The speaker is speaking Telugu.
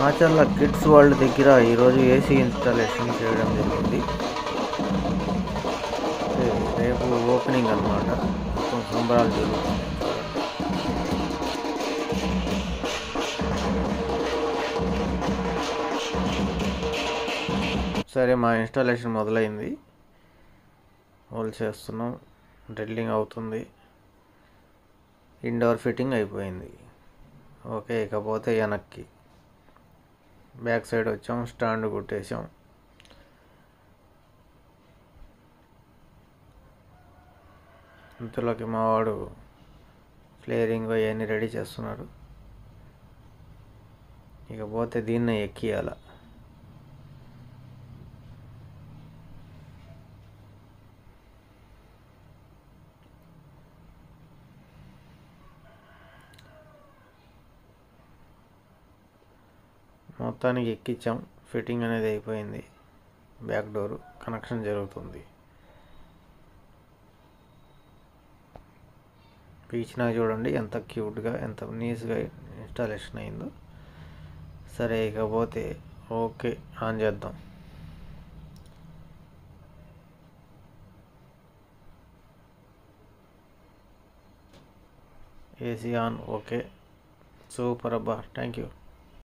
మాచర్ల కిడ్స్ వరల్డ్ దగ్గర ఈరోజు ఏసీ ఇన్స్టాలేషన్ చేయడం జరిగింది. రేపు ఓపెనింగ్ అన్నమాట. మొత్తం సంబరాలు జరుగుతున్నాయి. సరే, మా ఇన్స్టాలేషన్ మొదలైంది. హోల్ చేస్తున్నాం, డ్రిల్లింగ్ అవుతుంది, ఇండోర్ ఫిట్టింగ్ అయిపోయింది. ఓకే, ఇకపోతే వెనక్కి బ్యాక్ సైడ్ వచ్చాం, స్టాండ్ కొట్టేసాం. ఇంతలోకి మావాడు ఫ్లేరింగ్ అవన్నీ రెడీ చేస్తున్నారు. ఇకపోతే దీన్ని ఎక్కియాల. మొత్తానికి ఎక్కించాం, ఫిట్టింగ్ అనేది అయిపోయింది. బ్యాక్ డోర్ కనెక్షన్ జరుగుతుంది. పీచినా చూడండి ఎంత క్యూట్గా, ఎంత నీట్గా ఇన్స్టాలేషన్ అయిందో. సరే, ఇకపోతే ఓకే ఆన్ చేద్దాం. AC on. ఓకే, సూపర్ అబ్బా, థ్యాంక్ యూ.